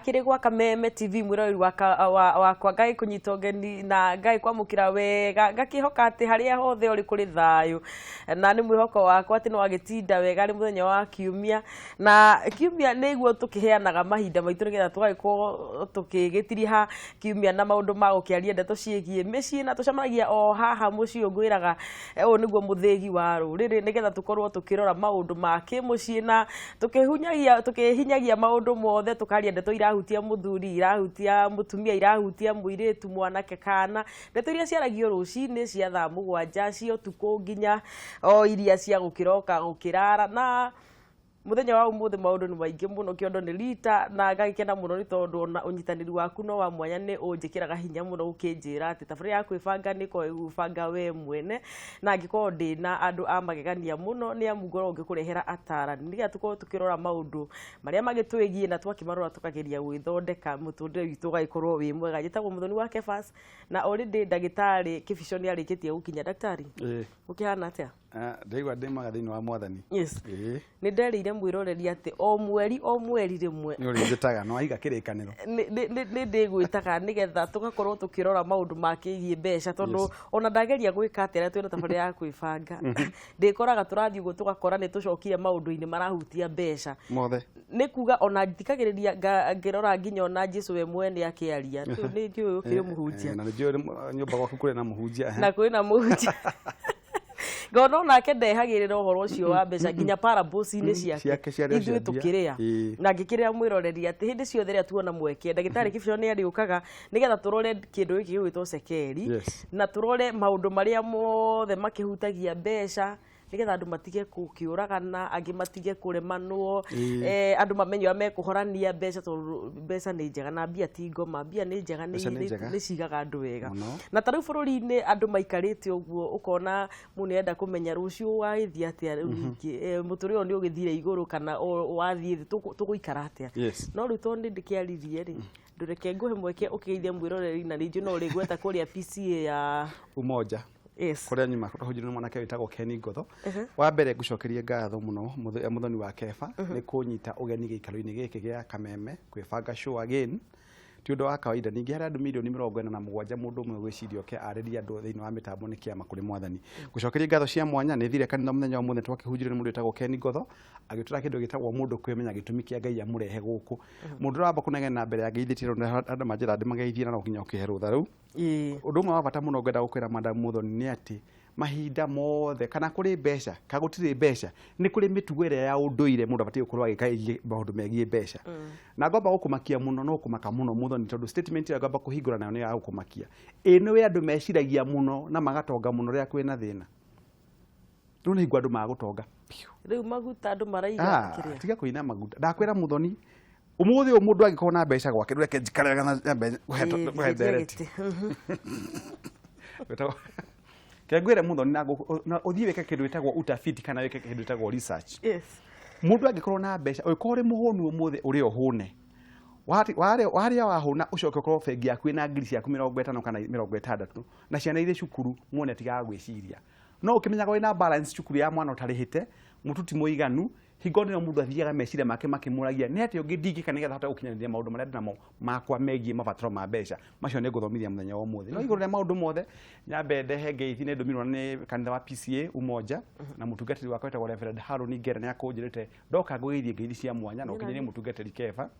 akiri gwa Kameme TV mwirori wa kwa Ngai kunyita ũgeni na Ngai kwamũkĩra wega ngakihoka ati haria hothe uri kuri thayu na ni mwihoko wakwa ati no agitinda wega ri muthenya wa kiumia na kiumia niguo tukiheanaga mahinda maitu nigetha tugaikorwo tukigitiriha kiumia na maundu ma gukiaria ndeto ciegie micii na tucamanagia o haha mucii ngwiraga u niguo muthegi wa ruriri nigetha tukorwo tukirora maundu ma kimucii na tukihinyagia maundu mothe tukaria ndeto irahutia muthuri irahutia mutumia irahutia muiritu mwanake kana ndeto iria ciaragio rucini cia thaa 7 cia utuku nginya o iria cia gukiroka gukirara na muthenya wa umuthe maundu ni maingi muno kiondo ni rita na ngagikena muno ni tondu na unyitaniri waku no wa mwanya ni unjikiraga hinya muno ukinjira ati tabari ya kwibanga ni ko igubanga we mwene na ngiko ndina andu a magegania muno ni amugoro ngikurehera atarani niga tuko tukirora maundu maria magitwigie na twakimarora tukageria gwithondeka mutundire witu gaikorwo wi mwega gitagwo muthoni wa Kefas na already ndagitari kibishoni arikitie gukinya daktari ukihana atia ndaigwa ndimaga thiini wa mwathani yes ni nderire mwiroreri ati o mweri rimwe ni uri njitaga no aiga kirikaniro ni ndigwitaga nigetha tugakorwo tukirora maundu makigie mbeca tondu ona ndageria gwika atira twina tabari ya kwibanga ndikoraga turathii uguo tugakora ni tucokie maundu-ini marahutia mbeca mothe ni kuga ona ndikagiriria ngirora nginya ona Jesu we mwene akiaria tu ni njui ukire muhunjia na njui nyumba gwaku kuri na muhunjia na kuri na muhunjia ngono nake ndehagirira uhoro ucio wa mbeca nginya parabosi-ini ciake ithuĩ tukiria na ngikirira mwiroreri ati hindi ciothe ria tuona mweke ndagitari kibishoni ariukaga nigetha turore kindu giki gwitwo cekeri na turore maundu maria mothe makihutagia mbeca nigetha andu matige kukiuragana angi matige kuremanwo andu mamenyo amekuhorania mbeca tondu mbeca ni njega na mbia ti ngoma mbia ni njega ni cigaga andu wega na tariu bururi-ini andu maikarite uguo ukona muni enda kumenya rucio waithia atia ringi muturio ni ugithire iguru kana wathie tuguikara atia no riu tondi ndikiaririe ri ndureke nguhe mweke ukiithia mwiroreri na rinju no rigweta kuria PCA ya umoja kuria nyuma kuhujira ni mwanake witagwo Keni Ngotho wa mbere ngucokerie ngatho muno muthoni wa Kefa ni kunyita ugeni giikaro-ini giki gia Kameme kwibanga show again ti undu wa kawaida ningi hari andu milioni 47 mundu umwe gwicirio ke ariria andu thiini wa mitambo ni kiama kuri mwathani ngucokerie ngatho cia mwanya ni thire kanitha muthenya wa muthe twakihujire ni mundu witagwo Keni Ngotho agitura kindu gitagwo mundu kwimenya gitumi kia Ngai amurehe guku mundu ramba kunegena na mbere ya geithitiro andu majira ndimageithie na ukinya ukiherwo tharu undu umwe wa bata muno ngenda gukwira madam muthoni ni ati mahinda mothe kana kuri mbeca kagutire mbeca ni kuri mitugo ire ya unduire mundu abatie gukorwo agikairie maundu megie mbeca na ngomba gukumakia muno no kumaka muno muthoni tondu statement ya ngomba kuhingura nayo ni ya gukumakia niwe andu meciragia muno na magatonga muno ria kwina thina riu ni andu magutonga riu maguta andu maraiga kiria tiga kuina maguta ndakwira muthoni umuthi o mundu agikorwo na mbeca gwake ndureke njikarega na mbeca uhendereti kegwire muthoni na uthie weke kindu witagwo utafiti kana weke kindu witagwo research mundu agikorwo na mbeca uikore muhonu umuthi uri ohune waria wahuna ucoke ukorwo bengi yaku ina ngiri ciaku 50 kana 60 na ciana ire cukuru muone tiga gwiciria no ukimenyaga wina balance cukuru ya mwana utarihite mututi muiganu hingoni no mundu athiaga meciria make makimuragia ni ati ungindingika nigetha hota gukinyaniria maundu maria ndinamo makwa megie mabataro ma mbeca macio ni nguthomithia muthenya wa umuthi no iguru ria maundu mothe nyambe ndehe ngeithi ni ndumirwo ni kanitha wa PCA umoja na mutungatiri wakwa wetagwo Reverend Haruni Ngera ni akunjirite ndoka ngugeithie ngeithi cia mwanya na ukinyirie mutungatiri Kefa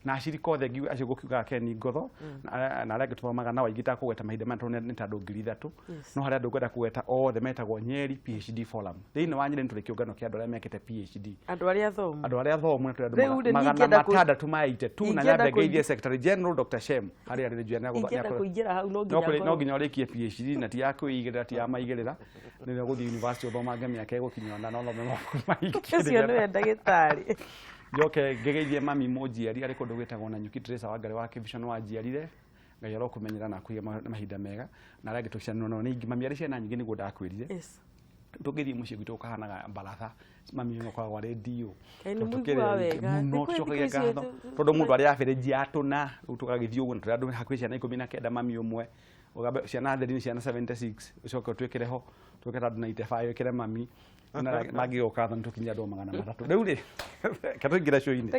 na acirika othe ngiu acio gukiuga Keni Ngotho na aria ngitumaga na waingita kugweta mahinda mantu ni ta 3,000 no haria ndungwenda kugweta othe metagwo Nyeri PhD forum thiini wa Nyeri nturi kiungano kia andu aria mekite PhD andu aria thomu na tundu magana matandatu maite tu na nyambe geithie Secretary General Dr. Shem hari ari njua na kuingira hau no nginya urikie PhD na ti yakuigirira ti amaigirira ni guthii university uthomange miaka igukinya na no thome maiki ucio ni ndagitari njoke ngegeithie mami Mojiari ari kundu gwitagwo na Nyuki Teresa wa Ngare wa Kibishoni wa Jiarire Ngai arokumenyera na kuiga mahinda mega na aragi tukicana no ningi mami ari ciana nyingi niguo ndakwirire tugithi muci gwitu kahanaga mbaratha mami no kwa radio tukire wega no tucokagia ngatho tondu mundu ari abereji atuna tukagithio uguo turi andu hakuhi ciana 19 mami umwe ugabe ciana theri ciana 76 ucoka twikire ho twikira andu 95 wikire mami na magi okatha tukinya andu 300 riu ri katuingira show-ini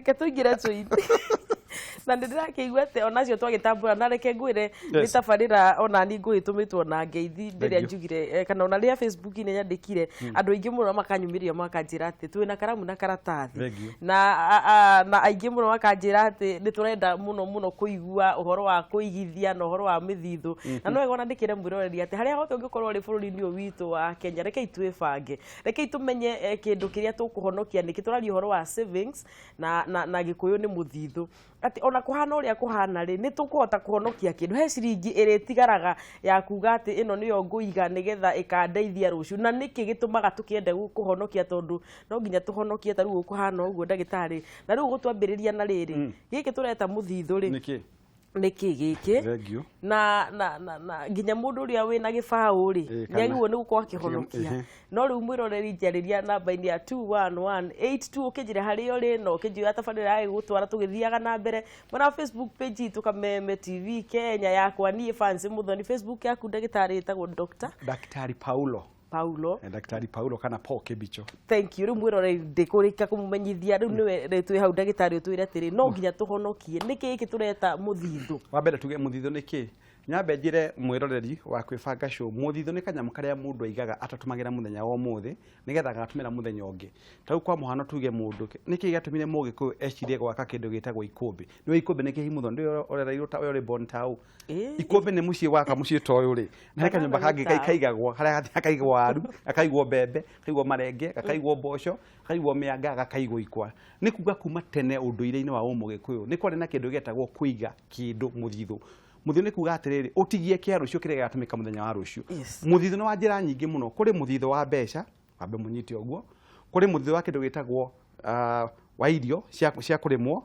na ndĩrakĩigua atĩ onacio twagĩtambũra na reke ngwĩre nĩ tabarĩra ona ni ngũgĩtũmĩtwo na ngeithi rĩrĩa njugire kana ona rĩrĩa Facebook-inĩ nyandĩkire andũ aingĩ mũno makanyumĩria makanjĩra atĩ twĩna karamu na karatathi na aingĩ mũno makanjĩra atĩ nĩ tũrenda mũno kũigua ũhoro wa kũigithia na ũhoro wa mĩthithũ na no wega ndĩkĩre mwĩroreri atĩ harĩa hothe ũngĩkorwo ũrĩ bũrũri-inĩ ũyũ witũ wa Kenya rekei twĩbange rekei tũmenye kĩndũ kĩrĩa tũkũhonokia nĩkĩ tũraria ũhoro wa savings na gĩkũyũ nĩ mũthithũ ati ona kuhana uria kuhana ri ni tukuhota kuhonokia kindu he ciringi iritigaraga ya kuga ati ino niyo nguiga nigetha ikandeithia ruciu na niki gitumaga tukiende kuhonokia tondu no nginya tuhonokie ta riu kuhana uguo ndagitari na riu gutwambiriria na riri giki tureta muthithu ri niki giki na nginya mundu uria wina gibaũ ri niagirwo ni gukorwo akihonokia no riu mwiroreri njariria namba-ini ya 21182 ukinjira haria uri no ukinjira tabarira ya gutwara tugithiaga na mbere mwana Facebook page itu Kameme TV Kenya yakwa ni fans muthoni Facebook yaku ndagitari itagwo Daktari Paulo Daktari Paulo kana Paul Kibicho. Thank you. Rumwirore ndikurika kumumenyithia riu niwe twi hau ndagitari utwira atiri no nginya tuhonokie niki giki tureta muthithu. Wa mbere tuge muthithu niki nyambe njire mwiroreri wa kwibanga show muthithu ni kanyamu karia mundu aigaga atatumagira muthenya wa muthi nigetha agatumira muthenya ungi tau kwa muhano tuge mundu niki gatumire mugiku ecirie gwaka kindu gitagwo ikumbi ni ikumbi niki himutho ndio orereirwo ta uri bon tau ikumbi ni mucie waka mucie toyo ri na kanyumba kangi kaigagwo haria akaigwo waru akaigwo bebe akaigwo marenge akaigwo mboco akaigwo mianga akaigwo ikwa ni kuga kuma tene unduire-ini wa umugikuyu ni kwari na kindu gitagwo kuiga kindu muthithu muthithu ni kuga atiriri utigie kia rucio kire gatumika muthenya wa rucio muthithu no wanjira nyingi muno kuri muthithu wa mbeca wambe munyite oguo kuri muthithu wa kindu gitagwo wa irio cia kurimwo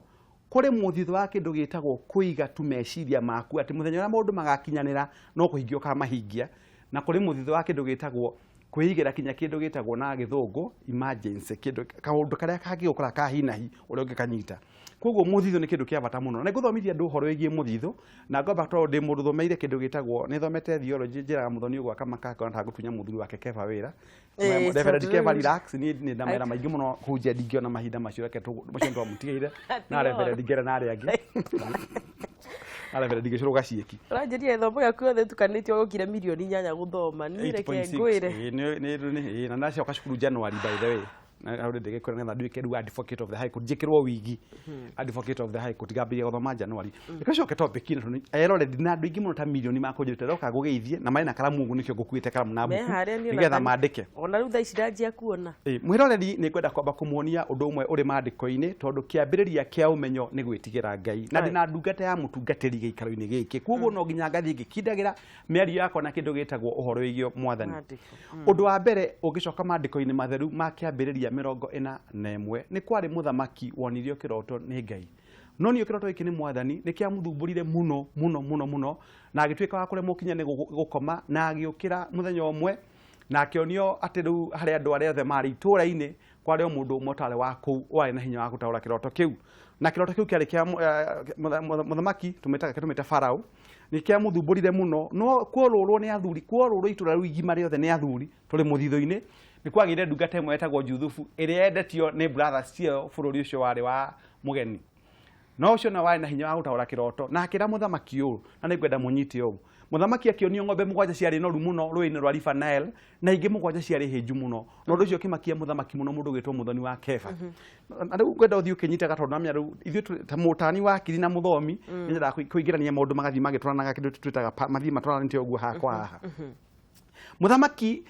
kuri muthithu wa kindu gitagwo kuiga tumeciria maku ati muthenya wa mundu magakinyanira no kuhingio ka mahingia na kuri muthithu wa kindu gitagwo kuigira kinya kindu gitagwo na githungu emergency kindu kaundu karia kangigukora ka hinahi uria ungikanyita koguo muthithu ni kindu kia bata muno na guthomithia ndu horo wigie muthithu na ngomba to ndi mundu thomeire kindu gitagwo ni thomete theology njira muthoni ugwa kama kaka na gutunya muthuri wake Keva wira Reverend Keva relax ni ndamera maingi muno kunja ndingiona mahinda macio reke mucio ndo mutigeire na Reverend ngera na ari angi Reverend ngicuru gacieki uranjiria thombo yaku yothe tukanitio gukire milioni 8 guthoma ni reke ngwire ni na nacio kashukuru January by the way na already ndege kwenda nduike du advocate of the high court jikirwo wigi advocate of the high court gambia guthoma January ikashoke topic ino already na andu ingi muno ta milioni makujirite roka gugeithie na mai na karamu ngu nikyo gukuite karamu na buku nigetha mandike ona riu thaici ndanjia kuona mwiroreri ni kwenda kwamba kumuonia undu umwe uri mandiko-ini tondu kiambiriria kia umenyo ni gwitigira Ngai na ndina ndungata ya mutungatiri giikaro-ini giki koguo no nginya ngathi gikindagira miario yakwa na kindu gitagwo uhoro wigio mwathani undu wa mbere ungicoka mandiko-ini matheru ma kiambiriria 41 ni kwari muthamaki wonirio kiroto ni Ngai no ni kiroto iki ni mwathani ni kia muthumburire muno na agitwika wa kure mukinya ni gukoma na agiukira muthenya umwe na akionio ati riu hari andu aria othe mari itura-ini kwari o mundu umwe tare wa kuu wari na hinya wa gutaura kiroto kiu na kiroto kiu kiari kia muthamaki tumita Farao ni kia muthumburire muno no kuorurwo ni athuri kuorurwo itura riu igima riothe ni athuri tuli muthithu-ini ni kwagire ndungata imwe etagwo Juthufu iria endetio ni brothers cio bururi ucio wari wa mugeni no ucio na wari na hinya wa gutaura kiroto na akira muthamaki uyu na ningwenda munyite uyu muthamaki akionio ng'ombe mugwanja ciari noru muno rwini rwa River Nile na ingi mugwanja ciari hinju muno no ndu ucio kimakia muthamaki muno mundu gitwo muthoni wa Keva na riu ngwenda uthio kinyita gatondu na miaru ithu ta mutani wa kiri na muthomi nyenda kuigirania maundu magathi magitwaranaga kindu twitaga mathi matwaranite uguo hakwa haha muthamaki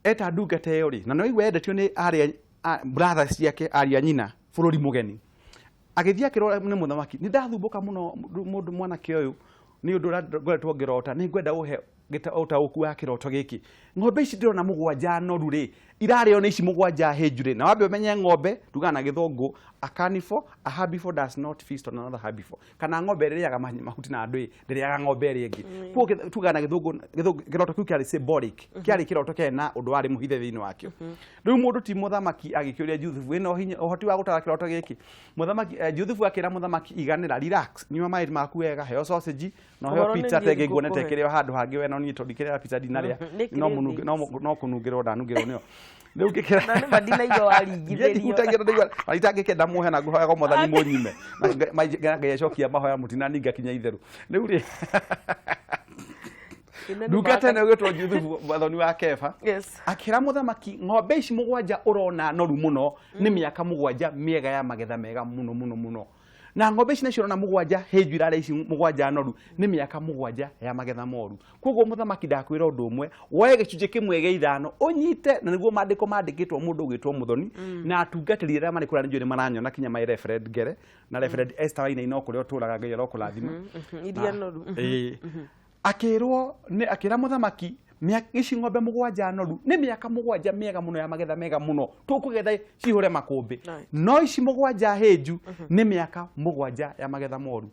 eta ndungata iyo ri na no igwe endetio ni aria brothers yake aria nyina bururi mugeni agithia kirora ni muthamaki ni ndathumbuka muno mundu mwana kioyu ni undu ngoretwo ngirota ni ngwenda uhe gita uku wa kiroto giki ng'ombe ici ndirona mugwanja noru ri irario ni ici mugwanja hejure na wambe umenye ng'ombe tugana githungu a carnivore a herbivore does not feast on another herbivore kana ng'ombe iriaga mahuti na ndui ndiriaga ng'ombe iri ingi kwa tugana githungu kiroto kiu kiari symbolic kiari kiroto kena undu wari muhithe thiini wakio riu mundu ti muthamaki agikiuria Juthufu ino hinya uhoti wa gutara kiroto giki muthamaki Juthufu akira muthamaki iganira relax nyuma mai maku wega heo sausage no heo pizza tege nguonete kirio handu hangi we no ni tondikira pizza dinaria no kunungirwo ndanungirwo nio Rĩu ngĩkĩra na nĩ madina igo waringithĩrio utagira ndigwa aitangĩkenda muhe na nguhoya ko mothani mũnyime na ngĩcokia mahoya mũtina ninga kinya itheru rĩu rĩ ndungata ĩno ĩgĩtwo Juthubu mwathani wa Keba akĩra mũthamaki ng'ombe ici mũgwanja ũrona noru mũno nĩ mĩaka mũgwanja mĩega ya magetha mega mũno mũno mũno na ng'ombe ici nacio na mũgwanja hĩnju irarĩ ici mũgwanja noru nĩ mĩaka mũgwanja ya magetha moru koguo mũthamaki ndakwĩra ũndũ ũmwe woe gĩcunjĩ kĩmwe gĩa ithano ũnyite na nĩguo mandĩko mandĩkĩtwo mũndũ ũgĩtwo Muthoni na atungatĩri arĩa marĩ kũranĩrio nĩ maranyona kinya my referend Ngere na referend Esther Wainaina okũrĩa ũtũraga Ngai arokũrathima iria noru akĩrwo nĩ akĩra mũthamaki ici ng'ombe mũgwanja noru nĩ mĩaka mũgwanja mĩega mũno ya magetha mega mũno tũkũgetha cihũre makũmbĩ no ici mũgwanja hĩnju nĩ mĩaka mũgwanja ya magetha moru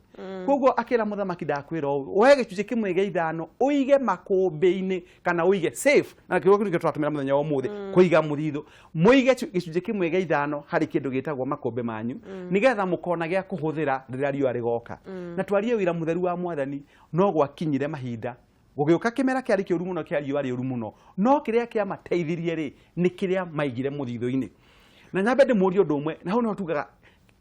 koguo akĩra mũthamaki ndakwĩra ũũ woe gĩcunjĩ kĩmwe gĩa ithano ũige makũmbĩ-inĩ kana ũige safe na kĩrĩa kĩrĩa tũratũmĩra mũthenya wa ũmũthĩ kũiga mũthithũ mũige gĩcunjĩ kĩmwe gĩa ithano harĩ kĩndũ gĩtagwo makũmbĩ manyu nĩgetha mũkona gĩa kũhũthĩra rĩrĩa riũa rĩgoka na twarie wĩra mũtheru wa Mwathani no gwakinyire mahinda gũgĩũka kĩmera kĩarĩ kĩũru mũno kĩa riũa rĩũru mũno no kĩrĩa kĩamateithirie rĩ nĩ kĩrĩa maigire mũthithũ-inĩ na nyambe ndĩmũrie ũndũ ũmwe na hau no tugaga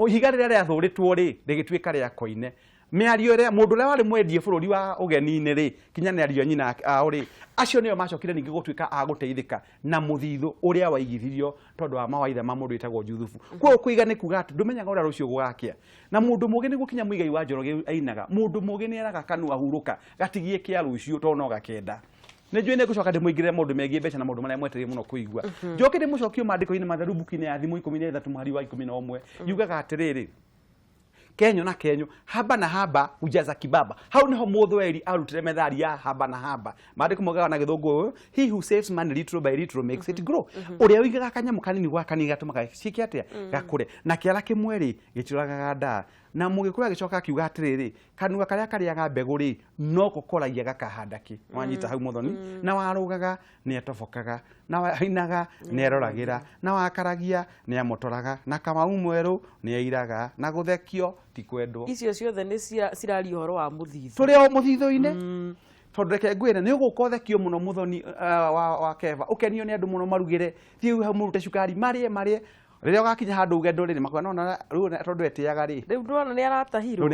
ihiga rĩrĩa rĩathũrĩtwo rĩ rĩgĩtuĩka rĩa koine mĩario ĩrĩa mũndũ ũrĩa warĩ mwendie bũrũri wa ũgeni-inĩ rĩ kinya nĩ ario nyina ao rĩ acio nĩo macokire ningĩ gũtuĩka a gũteithĩka na mũthithũ ũrĩa waigithirio tondũ wa mawaitha ma mũndũ wĩtagwo Juthubu kuo kũiga nĩ kuga atĩ ndũmenyaga ũrĩa rũciũ gũgakĩa na mũndũ mũgĩ nĩguo kinya mũigai wa Njoroge ainaga mũndũ mũgĩ nĩ eraga kanua hurũka gatigie kĩa rũciũ tondũ no gakenda nĩnjũĩ nĩ ngũcoka ndĩmũingĩrĩre mũndũ megiĩ mbeca na mũndũ marĩa mwetereire mũno kũigua njoke ndĩmũcokie mandĩko-inĩ matheru mbuku-inĩ ya Thimo 13 mũhari wa 11 yugaga atĩrĩrĩ Kenyo na Kenyo haba na haba ujaza kibaba hau niho Mũthweri arutire methali ya haba na haba mandĩko mogaga na gĩthũngũ he who saves money little by little makes it grow ũrĩa ũigaga kanyamu kanini gwa kanini gatũmaga ciĩke atĩa gakũre na kĩara kĩmwe rĩ gĩtũragaga nda na mũgĩkũyũ agĩcoka akiuga atĩrĩrĩ kanua karĩa karĩaga mbegũ rĩ no gũkoragia gakahanda kĩ wanyita hau Muthoni na warũgaga nĩ atobokaga na wainaga nĩ eroragĩra na wakaragia nĩ amotoraga na Kamau mwerũ nĩ airaga na gũthekio ti kwendwo icio ciothe nĩ ciraria ũhoro wa mũthithũ tũrĩ o mũthithũ-inĩ tondũ reke ngwĩre nĩ ũgũkothekio mũno Muthoni wa Keba ũkenio nĩ andũ mũno marugĩre thiĩ hau mũrute cukari marĩe rĩrĩa ũgakinya handũ ugendo rĩrĩ makwana no rĩu tondũ etĩaga rĩ rĩu ndũrona nĩ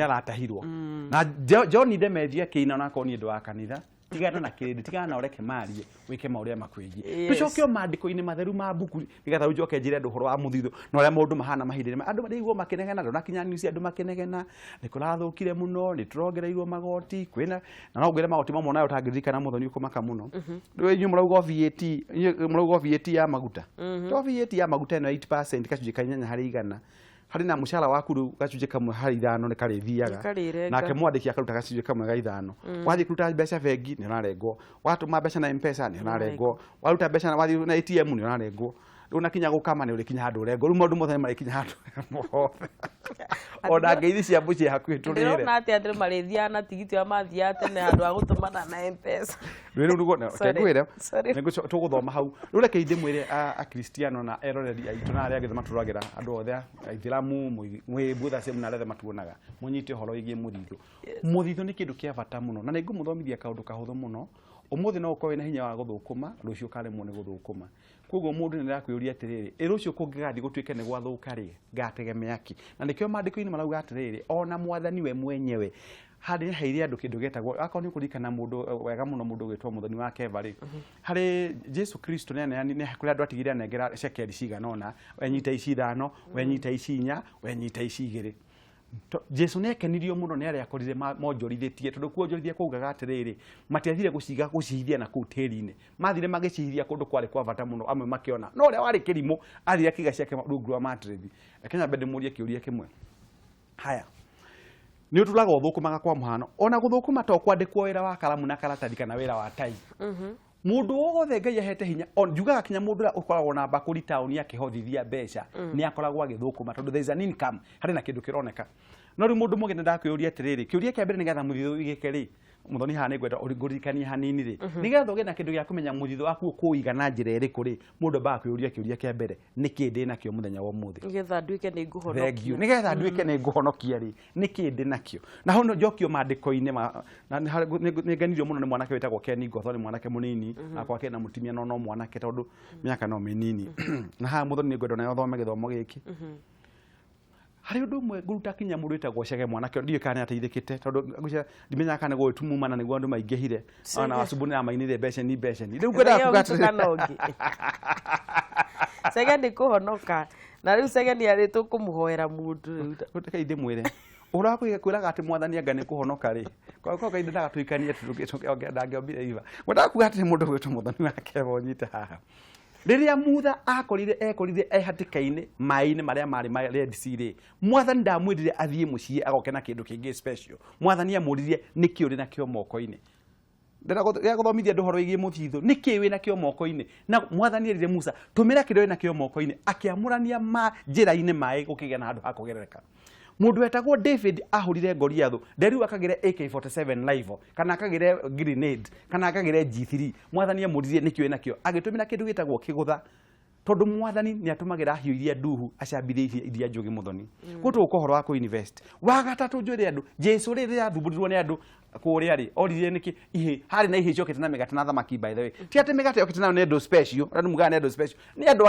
aratahirwo na John Ndemethi akĩina na koni ũndũ wa kanitha tigana na kĩrĩndĩ tigana na ũreke marie wĩke maũrĩa makwĩgiĩ tũcokio mandĩko-inĩ matheru ma mbuku nĩgetha ũnjoke njĩre andũ ũhoro wa mũthithũ na ũrĩa maũndũ mahana mahinda-inĩ andũ marĩiguo makĩnegena ndũnakinya news andũ makĩnegena nĩ kũrathũkire mũno nĩ tũrongereirwo magoti kwĩna na no ngwĩre magoti mamwe nayo ũtangĩririkana Muthoni ũkũmaka mũno rĩu inyuĩ mũrauga VAT ya maguta to VAT ya maguta ĩno 8% gacunjĩ ka 8 harĩ igana harĩ na mũcara waku rĩu gacunjĩ kamwe harĩ ithano nĩ karĩthiaga nake mwandĩki akaruta gacunjĩ kamwe ga ithano wathiĩ kũruta mbeca bengi nĩ ũrarengwo watũma mbeca na M-Pesa nĩ ũrarengwo waruta mbeca wathiĩ na ATM nĩ ũrarengwo rĩu nakinya gũkama nĩ ũrĩkinya handũ ũrengwo rĩu maũndũ mothe marĩkinya handũ ona ngeithi cia mũciĩ hakuhĩ tũrĩre ndĩrona atĩ andũ marĩthiaga na tigiti wa mathiaga tene handũ ha gũtũmana na M-Pesa rĩu ngwĩre tũgũthoma hau rĩu reke ndĩmwĩre akristiano na eroreri aitũ na arĩa angĩ matũragĩra andũ othe aithĩramu mwĩ butha cia na arĩa matuonaga mũnyite ũhoro wĩgiĩ mũthithũ mũthithũ nĩ kĩndũ kĩa bata mũno na nĩngũmũthomithia kaũndũ kahũthũ mũno ũmũthĩ no ũkorwo na hinya wa gũthũkũma rũciũ karemwo nĩ gũthũkũma koguo mũndũ nĩ ndakwĩũria atĩrĩrĩ rũciũ kũngĩgathiĩ gũtuĩke nĩ gwathũka rĩ ngategemea ki na nĩkĩo mandĩko-inĩ marauga atĩrĩrĩ ona Mwathani we mwenyewe harĩ heire andũ kĩndũ gĩtagwo akorwo nĩ kũririkana mũndũ wega mũno mũndũ gwĩtwo Muthoni wa Keba rĩ harĩ Jesu Kristo nĩ kũrĩ andũ atigire anengera cekeri cigana ũna wenyita ici ithano wenyita ici inya wenyita ici igĩrĩ Jesu nĩ ekenirio mũno nĩ arĩa akorire monjorithĩtie tondũ kuonjorithia kũugaga atĩrĩrĩ matiathire gũcihithia na kũu tĩri-inĩ mathire magĩcihithia kũndũ kwarĩ kwa bata mũno amwe makĩona no ũrĩa warĩ kĩrimũ athire akĩiga ciake rungu rwa matirĩthi Kenya mbere mũrie kĩũria kĩmwe haya nĩ ũtũraga ũthũkũmaga kwa mũhano ona gũthũkũma to kwandĩkwo wĩra wa karamu na karatathi kana wĩra wa tai mũndũ wothe Ngai ahete hinya njugaga kinya mũndũ ũrĩa ũkoragwo na mbakũri taũni akĩhothithia mbeca nĩ akoragwo agĩthũkũma tondũ there is an income harĩ na kĩndũ kĩroneka no ri mundu mugene ndakwĩũria atĩrĩrĩ kĩũria kĩa mbere nĩgetha mũthithũ igĩke rĩ muthoni haha nĩ ngwenda ũringũrikanie hanini rĩ nĩgetha ũgĩe na kĩndũ gĩa kũmenya mũthithũ waku kũiga na njĩra ĩrĩkũ rĩ mũndũ ambaga kwĩũria kĩũria kĩa mbere nĩkĩ ndĩ nakĩo mũthenya wa ũmũthĩ nĩgetha nduĩke nĩ ngũhonokia nĩgetha nduĩke nĩ ngũhonokia rĩ nĩkĩ ndĩ nakĩo na hau njokio maandĩko-inĩ na nĩ nganirio mũno nĩ mwanake wĩtagwo Ken Ngotho nĩ mwanake mũnini akwa kena mũtumia no mwanake tondũ mĩaka no mĩnini na haha mũthoni nĩ ngwenda nayo thome gĩthomo gĩkĩ hari undu mwe nguruta kinya mundu witagwo Chege mwanake ndiye kana ateithikite tondu ngwica ndimenya kana gwitumumana niguo andu maingihire ona wacubunira mainire beceni riu ngwenda kugatira Chege ni kuhonoka na riu Chege ni aritu kumuhoera mundu utaka inde mwire urakwiraga ati mwathani anga ni kuhonoka ri kwa kainde ndaga tuikanie ndangiombire iva ngwenda kugatira mundu gwitu muthoni wake bonyite haha riria mutha ekorire ehatikaine mai-ini maria mari ma Red Sea ri mwathani ndamwirire athie mucie agoke na kindu kingi special mwathani amuririe niki uri nakio moko-ini ndira guthomithia andu horo igie muthithu niki wi nakio moko-ini na mwathani erire Musa tumira kindu wi nakio moko-ini akiamurania ma njira-ini mai gukigia na andu hakugerereka mundu wetagwo David ahurire Goliath nderiu akagire AK47 live kana akagire grenade kana akagire G3 mwathani amuririe niki wi nakio agitumira kindu gitagwo kigutha tondu mwathani ni atumagira hiu iria nduhu acambithĩtie iria njugi muthoni gutu ukohoro wa ku-invest wa gatatu njwire andu Jesu riri athumburirwo ni andu kuria ri orire niki ihe hari na ihe ciokete na migate na thamaki by the way ti ati migate yokete na nendo special andu mugana nendo special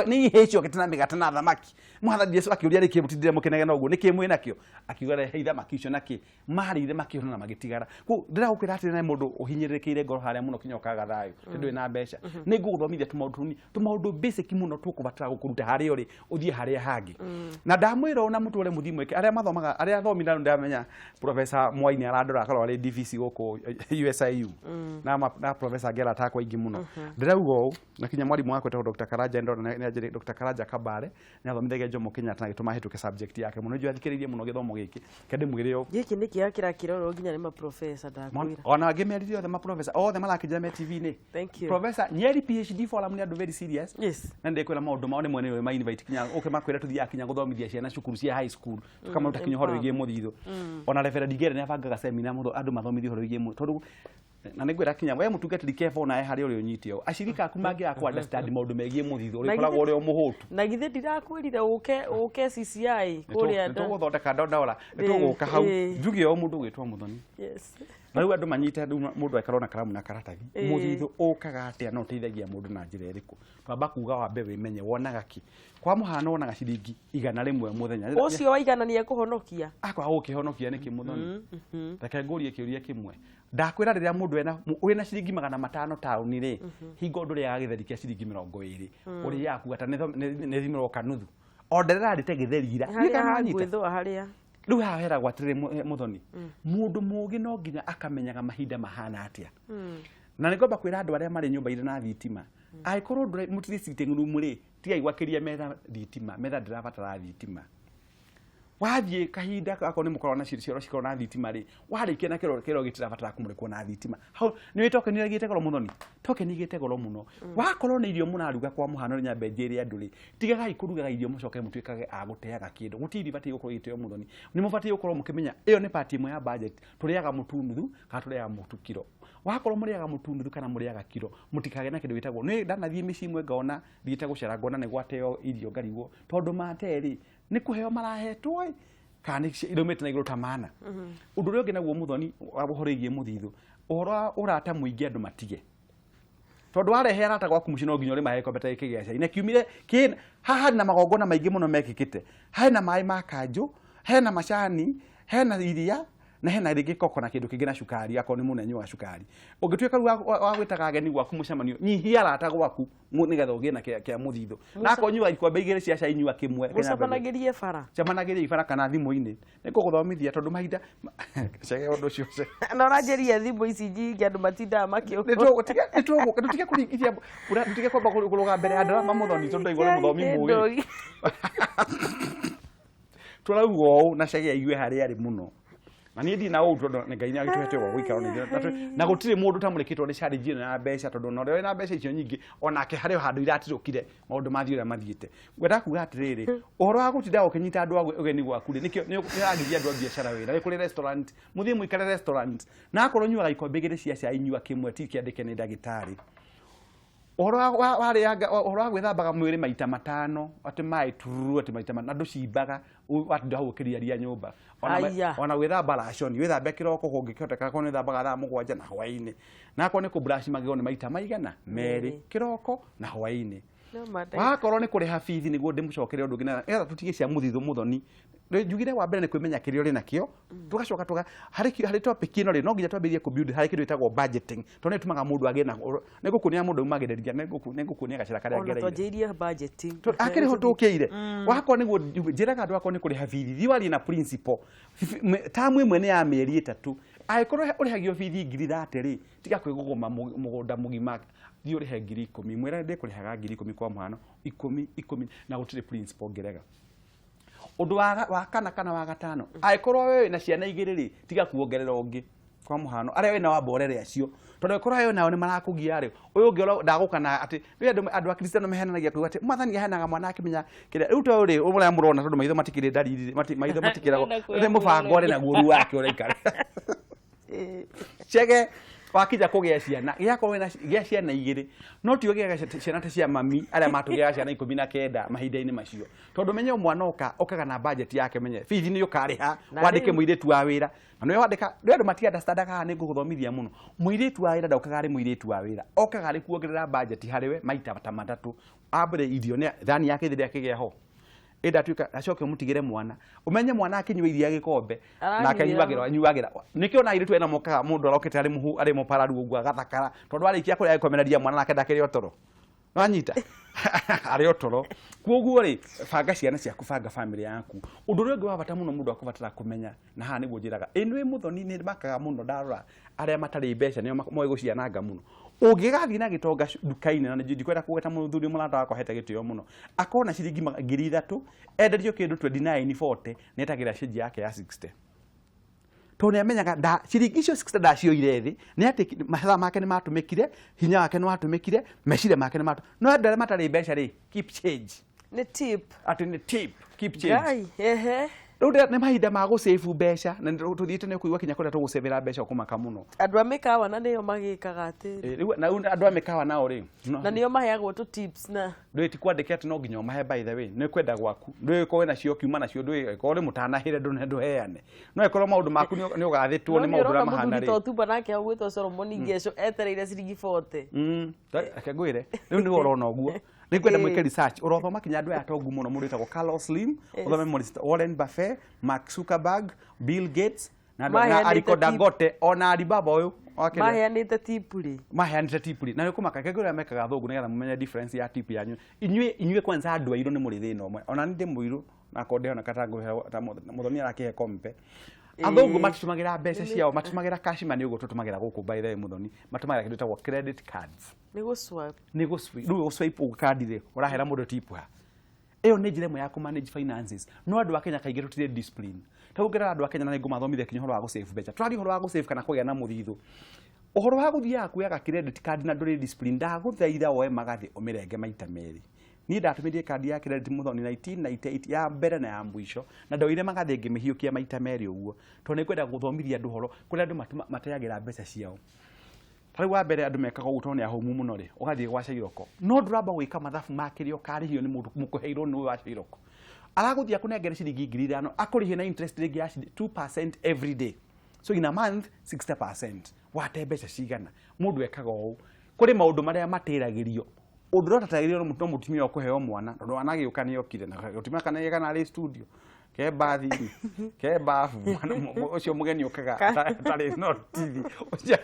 ni ihe ciokete na migate na thamaki mwathani Jesu akiuria riki mutindire mukenege na uguo niki mwe nakio akiuga he thamaki icio naki marire makihona na magitigara ku ndira gukwira ati na mundu uhinyirikiire ngoro haria muno kinyokaga thayo tindu ina mbeca ni nguguthomithia tumaundu basic muno tukubatara gukuruta haria uri uthie haria hangi na ndamwira ona mutore muthimweke aria mathomaga aria thomina ndamenya Professor Mwaini aradora akorwo ari DVC goko USIU na Professor Gera takwa ingi muno ndirauga u na kinya mwarimu wako ta Dr. Karaja ndo na njiri Dr. Karaja Kabare ni athomithagia Jomo Kenyatta na gituma hituke subject yake muno njua thikiririe muno githomo giki kende mwireo giki niki yakira kiroro nginya ni ma professor ndakwira ona ngemeririe othe ma professor othe marakija me TV ni thank you Professor nyeri PhD forum ni andu very serious yes na ndikwira maundu mao ni mwene we ma invite kinya makwira tuthia kinya guthomithia ciana cukuru cia high school tukamaruta kinya horo igie muthithu ona Reverend Gere ni abangaga seminar mundu andu mathomithio horo igie tondu na nigwira kinya we mutungatiri careful na hari uri unyitio ashirika aku mangi aku understand maundu megie muthithu uri koragwo uri muhutu na githe ndirakwirire uke CCI kuria ndo guthondeka ndora nituguka hau njugi o mundu gwitwa muthoni yes na riu andu manyite mundu akarona karamu na karatathi muthithu ukaga atia no teithagia mundu na njira iriku twamba kuga wambe wimenye wonaga ki kwa muhano wonaga ciringi 100 muthenya ucio waiganania kuhonokia akwa ukihonokia niki muthoni reke ngurie kiuria kimwe ndakwira riria mundu wina ciringi 500 tauni ri hingo nduri ya githeri kia ciringi 20 uri yaku ata ne thimiro kanuthu onderera rite githeri ira ni kana gwithwa haria riu hahera gwatire muthoni mundu mugi no nginya akamenyaga mahinda mahana atia na nigomba kwira andu aria mari nyumba ire na thitima aikorwo ndure mutiri sitting room ri ti aigwakiria metha thitima metha ndirabatara thitima wathie kahinda akon ni mukorwo na cioro cikorwo na thitima ri warikia na kero gitirabatara kumurikwo na thitima hau ni witoke ni gite goro muthoni toke ni gite goro muno wakorwo ni irio munaruga kwa muhano ri nyambe njiri andu ri tigaga ikurugaga irio mucoke mutwikage aguteaga kindu gutiri bati gukorwo giteo muthoni ni mubati gukorwo mukimenya iyo ni part imwe ya budget turiaga mutunuthu kana turiaga mutukiro wakorwo muriaga mutunuthu kana muriaga kiro mutikage na kindu gitagwo ni ndanathie mici imwe ngaona thiite gucera ngona ni gwateo irio ngarigwo tondu materi ni kuheo marahetwo kana iromete na iguru tamana undu uri naguo muthoni wabuhorigie muthithu uhoro urata muingi andu matige tondu warehe arata gwaku mucino nginya uri maheko beta ikigeca ina kiumire kin haha na magongona maingi muno mekikite hena mai ma kanju hena macani hena iria na hena ringi koko na kindu kingi na cukari akoni muno nyua cukari ungitweka wa gwitaga ageni gwaku mucemanio nyihia arata gwaku nigetha ugie na kia muthithu na akonyua ikombe igire cia cai nyua kimwe mucemanagirie bara cemanagirie bara kana thimu-ini nikuguthomithia tondu mahinda cege undu cio na uranjeria thimu ici nyingi andu matindaga makio nitutige kuringithia nitutige kwamba kuruga mbere ya ndarama muthoni tondu igore muthomi mugi turauga u na cege igue haria ari muno na niĩ ndi na ũndũ ngai nĩ agĩtũhete wa gũikara na gũtirĩ mũndũ tamũrĩkĩtwo nĩ challenge ĩno ya mbeca tondũ no rĩo na mbeca icio nyingĩ onake harĩ handũ iratirũkire maũndũ mathiĩ ũrĩa mathiĩte ngwenda kuga atĩrĩrĩ ũhoro wa gũtinda ũkĩnyita andũ ũgeni gwaku nĩkĩo nĩragithia andũ a biacara wĩra nĩ kũrĩ restaurant mũthiĩ mũikare restaurant na akorwo nyuaga ikombe igĩrĩ cia cai nyua kĩmwe ti kĩandĩke nĩ ndagĩtarĩ ũhoro wa gwĩthambaga mwĩrĩ maita matano atĩ maĩ turu atĩ maita matano andũ cimbaga watinda hau ũkĩriaria nyũmba ona gwĩthamba raconi wĩthambe kĩroko kũngĩkĩhoteka korwo nĩ thambaga thaa mũgwanja na hwaĩ-inĩ na akorwo nĩ kũburaci magego nĩ maita maigana merĩ kĩroko na hwaĩ-inĩ wakorwo nĩ kũrĩha bithi nĩguo ndĩmũcokere ũndũ ũngĩ na getha tũtige cia mũthithũ mũthoni njugire wa mbere nĩ kwĩmenya kĩrĩa ũrĩ nakĩo tugacoka harĩ topic ĩno rĩ no nginya twambĩrĩrie kũbuild harĩ kĩndũ gĩtagwo budgeting tondũ nĩ tumaga mũndũ agĩe na nĩ ngũkuonia mũndũ umagĩrĩria nĩ ngũkuonia gacĩra karĩa ngereire ona twanjĩirie budgeting akĩrĩ ho tũkĩire wakorwo nĩguo njĩraga andũ akorwo nĩ kũrĩha bithi thiĩ na principle tamu ĩmwe nĩ ya mĩeri 3 angĩkorwo ũrĩhagio bithi 30,000 rĩ tiga kwĩgũgũma mũgũnda mũgima thiĩ ũrĩhe 10,000 mwĩra ndĩkũrĩhaga 10,000 kwa mũhano 10 na gũtirĩ principle ngerega ũndũ wa kana wa gatano angĩkorwo wewe na ciana igĩrĩ rĩ tiga kuongerera ũngĩ kwa mũhano arĩa wĩna wamborere acio tondũ angĩkorwo wewe nao nĩ marakũgia rĩ ũyũ ũngĩ ndagũkana atĩ rĩu andũ a Kristiano mehenanagia kuuga atĩ mwathani ahenaga mwana akĩmenya kĩrĩa rĩu to rĩ ũrĩa mũrona tondũ maitho matikĩrĩ dalili maitho matikĩragwo nĩ mũbango ũrĩ naguo ru wake ũraikara chege wakija kũgĩa ciana gĩakorwo gĩa ciana igĩrĩ no ti ũgĩa ciana ta cia mami arĩa matũgĩa ciana 19 mahinda-inĩ macio tondũ menye mwana okaga na budget yake menye bithi nĩ ũkarĩha wandĩke mũirĩtu wa wĩra na nĩ wandĩka andũ matiandastandaga nĩ ngũgũthomithia mũno mũirĩtu wa wĩra ndaukaga arĩ mũirĩtu wa wĩra okaga arĩ kuongerera budget harĩwe maita ta matatũ ambere irio nĩ thani yake thĩrĩa kĩgĩa ho enda tuika acoke mutigire mwana umenye mwana akinywa iria gikombe na akanyuagira nikio na iritu ena mokaga mundu arokete ari muhu ari mupararu ugu agathakara tondu arikia kuria akomereria mwana nake ndakiri otoro wanyita ari otoro kuoguo ri banga ciana ciaku banga family yaku undu uri ungi wa bata muno mundu akubatara kumenya na ha niguo njiraga enwe muthoni ni makaga muno ndarora aria matari mbeca nio moe guciananga muno ungigathi na gitonga duka-ini na ndikwenda kugeta muthuri mulanda wako hete gitio muno akona ciringi 3,000 enderio kindu 2940 netagira shiji yake ya 60 tone amenyaga ciringi icio 60 ndacioire thi ni ati mahatha make ni matumikire hinya wake ni watumikire mecire make ni matu no ndare matari mbeca ri keep change ni tip ati ni tip keep change gai ehe rĩu nĩ mahinda ma gũsave mbeca na tũthiĩte nĩ kũigua kinya kũrĩa tũgũcevera mbeca kũmaka mũno andũ a mĩkawa na nĩo magĩkaga atĩrĩ rĩu andũ a mĩkawa nao rĩ na nĩo maheagwo tu tips na ndũĩ ti kwandĩke atĩ no nginya ũmahe by the way nĩ kwenda gwaku ndũĩ korwo nacio kiuma nacio ndũĩ korwo nĩ mũtanahĩre ndũheane no ĩkorwo maũndũ maku nĩ ũgathĩtwo nĩ maũndũ ũrĩa mahana rĩ no tumba nake agwĩtwo Solomon Ngeco etereire ciringi 40 reke ngwĩre rĩu nĩ ũrona ũguo nĩ kwenda mwĩke research ũrothoma kinya andũ aya atongu mũno mũndũ wĩtagwo Carlos Slim ũthome Warren Buffett Mark Zuckerberg Bill Gates na Aliko Dangote ona Alibaba ũyũ maheanĩte tipuri na nĩ kũmaka kegũ ũrĩa mekaga thũngũ nĩgetha mũmenye difference ya tip yanyu inyuĩ kwanza andũ airũ nĩ mũrĩ thĩna ũmwe ona nĩ ndĩ mũirũ na konde ona katango mũthoni arakĩhe kompe athũngũ matũmagĩra mbeca ciao matũmagĩra cash money ũguo tũtũmagĩra gũkũ by the way mũthoni matũmagĩra kĩndũ gĩtagwo credit cards nĩguo swipe ũgũkandi rĩ ũrahera mũndũ tip ha ĩyo nĩ njĩra ĩmwe ya kũmanage finances no andũ a Kenya kaingĩ tũtirĩ discipline tũgũkĩra andũ a Kenya na nĩ ngũmathomithia kinya ũhoro wa gũsave mbeca tũrari ũhoro wa gũsave kana kũgĩa na mũthithũ ũhoro wa gũthiaga kuoyaga credit card na ndũrĩ discipline ndagũthaitha woe magathĩ ũmĩrenge maita merĩ niĩ ndatũmĩrire kandi ya credit mũthoni 1998 ya mbere na ya mũico na ndoire magathĩ ngĩmĩhiũkia maita merĩ ũguo tondũ nĩ kwenda gũthomithia andũ ũhoro kũrĩa andũ mateagĩra mbeca ciao tarĩu wa mbere andũ mekaga ũguo tondũ nĩ ahũmu mũno rĩ ũgathiĩ gwa Cairoko no ndũramba gwĩka mathabu makĩrĩa ũkarĩhio nĩ mũndũ mũkũheirwo nĩ wa Cairoko aragũthiĩ akũnengere ciringi 5,000 akũrĩhie na interest rate ya 2% every day so in a month 60% wate mbeca cigana mũndũ ekaga ũũ kũrĩ maũndũ marĩa matĩragĩrio ũndũ ũtatagĩrio no mũtumia ũkũheo mwana tondũ wanagĩũka nĩ okire na gũtumia kana yega na studio ke bathi ke bafu ucio mugeni okaga tari no TV ucio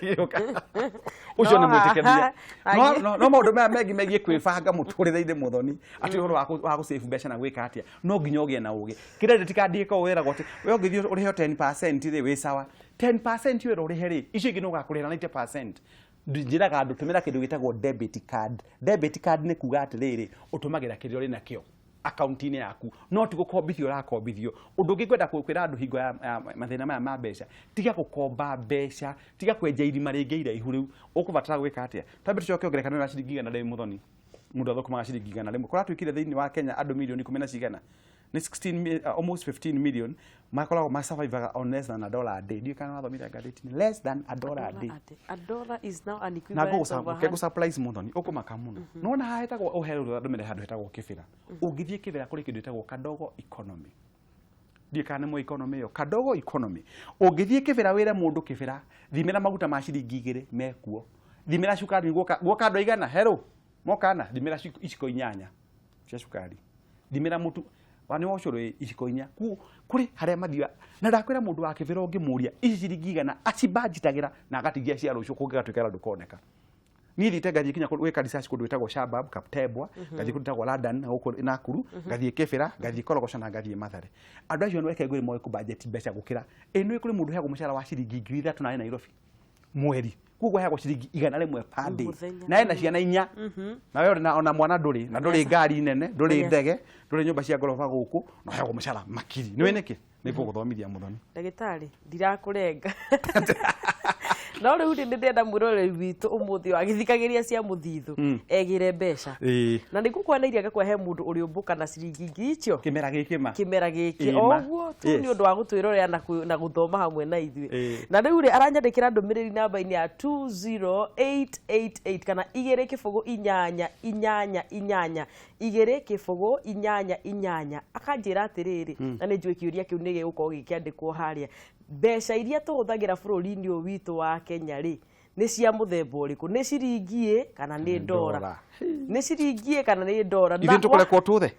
nĩ mwĩtĩkĩria no maũndũ maya megie kwĩbanga mũtũrĩre-inĩ mũthoni atĩ ũhoro wa gũsave mbeca na gwĩka atĩa no nginya ũgĩe na ũgĩ credit card ĩko wĩragwo atĩ we ũngĩthiĩ ũrĩhe 10% rĩ wĩ sawa 10% wĩra ũrĩhe rĩ icio ingĩ no ũgakũrĩha 90% njĩraga andũ tũmĩra kĩndũ gĩtagwo debit card nĩ kuga atĩrĩrĩ ũtũmagĩra kĩrĩa ũrĩ nakĩo akaunti-inĩ yaku no ti gũkombithio ũrakombithio ũndũ ũngĩ kwenda kwĩra andũ hingo ya mathĩna maya ma mbeca tiga gũkomba mbeca tiga kwenja irima rĩngĩ iraihu rĩu ũkũbatara gwĩka atĩa twambe tũcoke ngerekano na ciringi 100 rĩmwe Muthoni mũndũ athokomaga ciringi 100 rĩmwe kũratwĩkire thĩinĩ wa Kenya andũ milioni 10 na cigana ni 16 almost 15 million makoragwo ma survive on less than $1 a day ndio kana wathomithia ngathĩti-inĩ less than $1 a day $1 is now an equivalent of na surprise Muthoni ũkũmaka mũno nona haha hetagwo ũhero andũ mere handũ hetagwo kĩbĩra ũngĩthiĩ kĩbĩra kũrĩ kĩndũ hetagwo kadogo economy ndiĩkana nĩ economy ĩyo kadogo economy ũngĩthiĩ kĩbĩra wĩre mũndũ kĩbĩra thimĩra maguta ma ciringi 2 mekuo thimĩra cukari guoka andũ aigana hello mokana thimĩra iciko 8 cia cukari thimĩra mũtu wani wocoro iciko 4 kuri haria mathia na ndakwira mundu wa kibira ungimuria ici ciringi 100 acibajitagira na agatigia cia rucio kungĩgatwĩkara ndukoneka ni thite ngathie kinya gwika research kundu witagwo Shabab Kaptebwa ngathie kundu witagwo London huko Nakuru ngathie Kibira ngathie Korogosho na ngathie Mathare andu acio nweke ngwiri moe ku budget mbeca gukira eno kuri mundu heagwo mushara wa ciringi 3,000 na Nairobi mweri kugo heagwo ciringi 100 per day na ena ciana 4 na wewe ona mwana nduri ngari nene nduri ndege nduri nyumba cia ngorofa guku na heagwo mushara makiri ni weneke ni guthomithia Muthoni ndagitari ndirakurenga no riu ndi ndenda murore witũ umuthi wa githikagiria cia muthithu egire mbeca na nĩ ngũkwanĩirie ngakũhe mũndũ ũrĩ ũmbũka na ciringi ngiri icio kimera gĩkĩ oguo tu nĩ ũndũ wa gũtwĩrorera na gũthoma hamwe na ithuĩ na rĩu rĩ aranyandĩkĩra ndũmĩrĩri namba-inĩ ya 20888 kana 20888 20888 akanjĩra atĩrĩrĩ na nĩ njũĩ kĩũria kĩu nĩ gĩgũkorwo gĩkĩandĩkwo harĩa mbeca iria tũhũthagĩra bũrũri-inĩ ũyũ witũ wa Kenya rĩ nĩ cia mũthemba ũrĩkũ nĩ ciringi kana nĩ ndora nĩ ciringi kana nĩ ndora ithuĩ tũkorekwo tũthe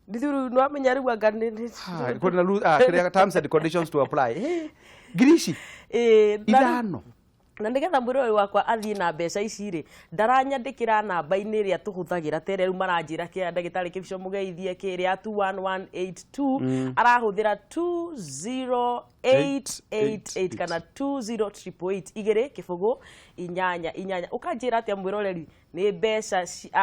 ndithu no amenya rĩu anga nĩ terms and conditions to apply ngirici ithano na ndigetha mwĩrori wakwa athiĩ na mbeca ici rĩ ndaranyandĩkĩra namba-inĩ ĩrĩa tũhũthagĩra tere rĩu maranjĩra kĩa ndagĩtarĩ Kĩbico Mũgeithie kĩrĩa 21182 arahũthĩra 20888 kana 20888 20888 ukanjĩra atĩa mwĩroreri nĩ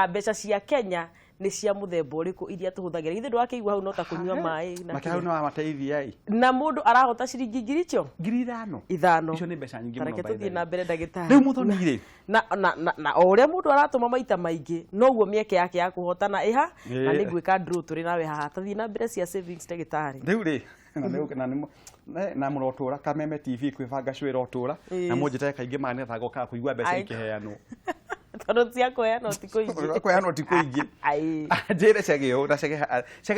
mbeca cia Kenya nĩ cia mũthemba ũrĩkũ iria tũhũthagĩra ithe ndwakĩigua hau no ta kũnyua maĩ na hau no amateithia na mũndũ arahota ciringi ngiri icio ngiri 5 icio nĩ mbeca nyingĩ mũno reke tũthiĩ na mbere ndagĩtarĩ rĩu Muthoni rĩ na o ũrĩa mũndũ aratũma maita maingĩ noguo mĩeke yake ya kũhotana ĩha na nĩ ngwĩka draw tũrĩ nawe haha tathiĩ na mbere cia savings ndagĩtarĩ rĩu rĩ na mũrotũra Kameme TV Kwibanga cwĩra ũtũra na mũnjĩtaga kaingĩ manetha goka kũigua mbeca ikĩheanwo tondũ cia kũheanwo ti kũingĩ kũheanwo ti kũingĩ njĩre cegeo na cege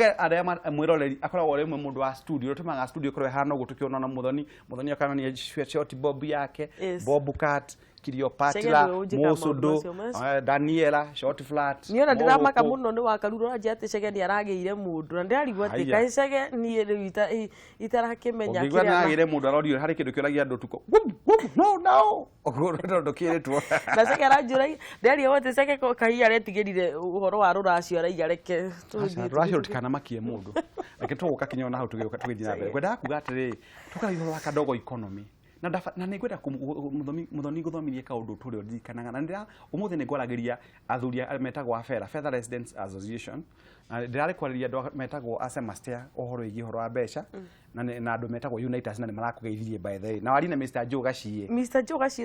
arĩa mwĩroreri akoragwo rĩmwe mũndũ wa studio tũmaga studio korwo hana ũguo tũkĩona na Muthoni akanania short bob yake bob cat Kiliopatira Mosudo Daniela short flat niona ndiramaka muno ni wakaruro anje ati cege ni aragĩire mũndũ na ndarigwo ati kai cege ni rĩu itarakĩmenya kĩrĩa na agĩire mũndũ arorio harĩ kĩndũ kĩoragia andũ tuko no ogoro ndokĩrĩtwo na cege aranjũra ndario wote cege kai aretigĩrire ũhoro wa rũracio araiga reke rũracio rũtikana makie mũndũ reke tũgũka kinya ona hau tũgĩthiĩ na mbere ngwenda kuga atĩrĩ tũkarĩgwo wa kadogo economy na nĩ ngwenda Muthoni gũthomithia kaũndũ tũrĩ ndirikanaga na ndĩra ũmũthĩ nĩ ngwaragĩria athuri metagwo Feather Residents Association na ndĩrarĩ kwarĩria andũ metagwo Asemaster ũhoro wĩgiĩ ũhoro wa mbeca na andũ metagwo Unitas na nĩ marakũgeithirie by the way na wari na Mr. Jogacie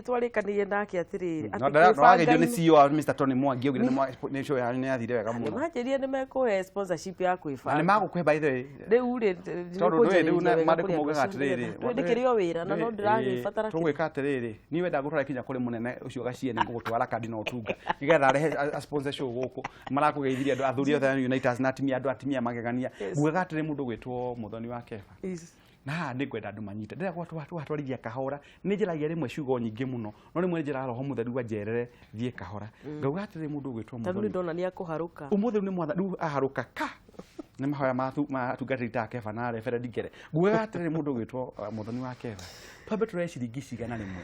twarĩkanĩire nake atĩrĩrĩ atĩ nĩ CEO wa Mr. Tony Mwangi ũgire nĩ show ya nĩ athire wega mũno manjĩrie nĩ mekũhe sponsorship ya Kwibanga nĩ magũkũhe by the way rĩu rĩ tondũ rĩu mandĩko mogaga atĩrĩrĩ twĩndĩkĩrĩo wĩra na no ndĩragĩbatara tũgwĩka atĩrĩrĩ niĩ wenda gũtwara kinya kũrĩ mũnene ũcio Gacie nĩ ngũgũtwara kandi no tunga nĩgetha arehe sponsor show gũkũ marakũgeithirie andũ athuri othe Unitas na atimia magegania ngugaga atĩrĩ mũndũ gwĩtwo Muthoni wa Keba na nĩ ngwenda andũ manyite ndĩra gwatwarithia kahora nĩ njĩragia rĩmwe ciugo nyingĩ mũno no rĩmwe njĩra roho mũtheru wanjerere thiĩ kahora ngauga atĩrĩ mũndũ gwĩtwo Muthoni ndona nĩ akũharũka ũmũthĩ nĩ mwatha rĩu aharũka nĩ mahoya matungatĩri ta Keba na referee Ngere ngugaga atĩrĩ mũndũ gwĩtwo Muthoni wa Keba twambe tũrehe ciringi cigana rĩmwe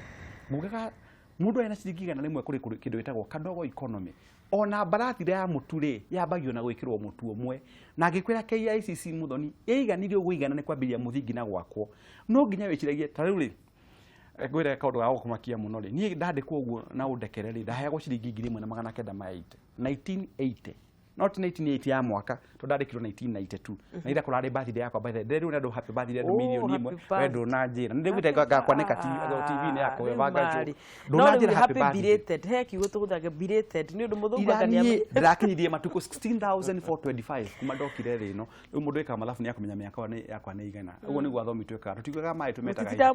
ngugaga mũndũ ena ciringi 100 kũrĩ kĩndũ gĩtagwo kadogo economy ona mbarathire ya mũtu rĩ yambagio na gwĩkĩrwo mũtu ũmwe na ngĩkwĩra KICC Muthoni ĩiganirio gũigana nĩ kwambĩrĩria mũthingi na gwakwo no nginya wĩciragie ta rĩu rĩ ngwĩra kaũndũ ga gũkũmakia mũno rĩ niĩ ndandĩkwo ũguo na ũndekere rĩ ndaheagwo ciringi 1,980 1980 not 1980 ya mwaka to ndandikirwo 1992 na ira kurari birthday yakwa by the day rĩu nendo happy birthday ndio milioni imwe wendo na njira ndĩgwite ngakwaneka TV ni yakwa Kwibanga ndonajira happy belated he kiugo tũgũthaga belated nĩ ũndũ mũthũngania ndakinyirie matuko 16425 kuma ndokire rĩ no rĩu mũndũ eka mathabu nĩ akamenya mĩaka yakwa nĩ igana ũguo nĩguo athomitwe ka tũtiugaga mai tũmetaga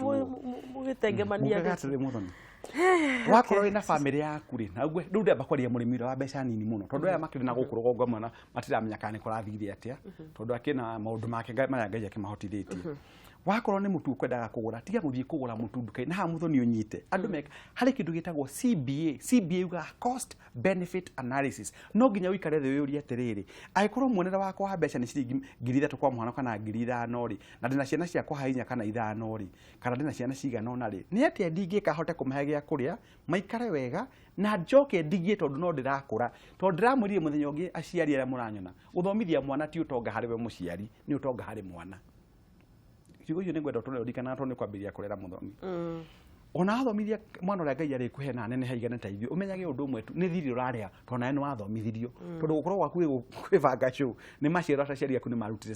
mũgĩtengemania wakorwo ina family yaku ri na ugue ndu ndamba kwaria murimi wa mbeca nini muno tondu aya makiri na gukuru gongo mwana matiramenya kana kurathithia atia tondu akina maundu make maya ngai akimahotithĩtie wakorwo ni mutu kwendaga kugura tiga guthii kugura mutu nduka na muthoni unyite andu meka hari kindu gitagwo CBA uga cost benefit analysis no nginya wikare thĩ wĩũrie atiriri aikorwo muonera wakwa wa mbeca ni ciringi 3,000 kwa mwana kana 5,000 ri na ndina ciana ciakwa hainya kana 5 ri kana ndina ciana cigana ona ri ni atia ndingĩka hote kũmahe gĩa kũrĩa maikare wega na njoke ndigie tondu no ndirakura tondu ndiramwĩrire muthenya ũngĩ aciari arĩa mũranyona gũthomithia mwana ti ũtonga harĩ we mũciari ni ũtonga harĩ mwana kiugo hiyo nĩngwenda tũrore ndikana tondũ nĩ kwambĩrĩria kũrera mũthomi ona athomithia mwana ũrĩa Ngai arĩkũhe na nene haigana ta ithuĩ ũmenyage ũndũ ũmwe tu nĩ thiri ũrarĩa tondũ nĩ wathomithirio tondũ gũkorwo gwaku Kwibanga show nĩ maciaro aciari aku nĩ marutire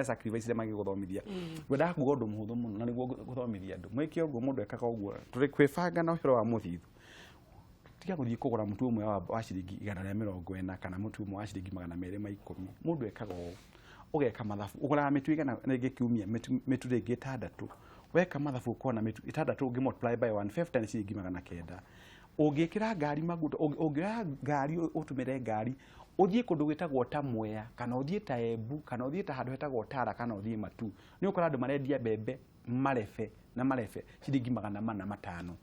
sacrifice magĩgũthomithia ngwendaga kuuga ũndũ mũhũthũ mũno na nĩguo gũthomithia andũ mwĩke ũguo mũndũ ekaga ũguo tũrĩ Kwibanga na ũhoro wa mũthithu tiga gũthiĩ kũgũra mũtu ũmwe wa ciringi 140 kana mũtu ũmwe wa ciringi 210 mũndũ ekaga ũguo ugeka mathabu ugura mitu igana rĩngĩ kiumia mitu rĩngĩ 6 weka mathabu ukona mitu 6 ũngĩ multiply by 150 ni ciringi 900 ũngĩkĩra ngari maguta ũngĩoya ngari ũtũmĩre ngari ũthiĩ kũndũ gwĩtagwo ta Mwea kana ũthiĩ ta Embu kana ũthiĩ ta handũ hetagwo Tara kana ũthiĩ Matu nĩ ũkora andũ marendia mbembe marebe ciringi 405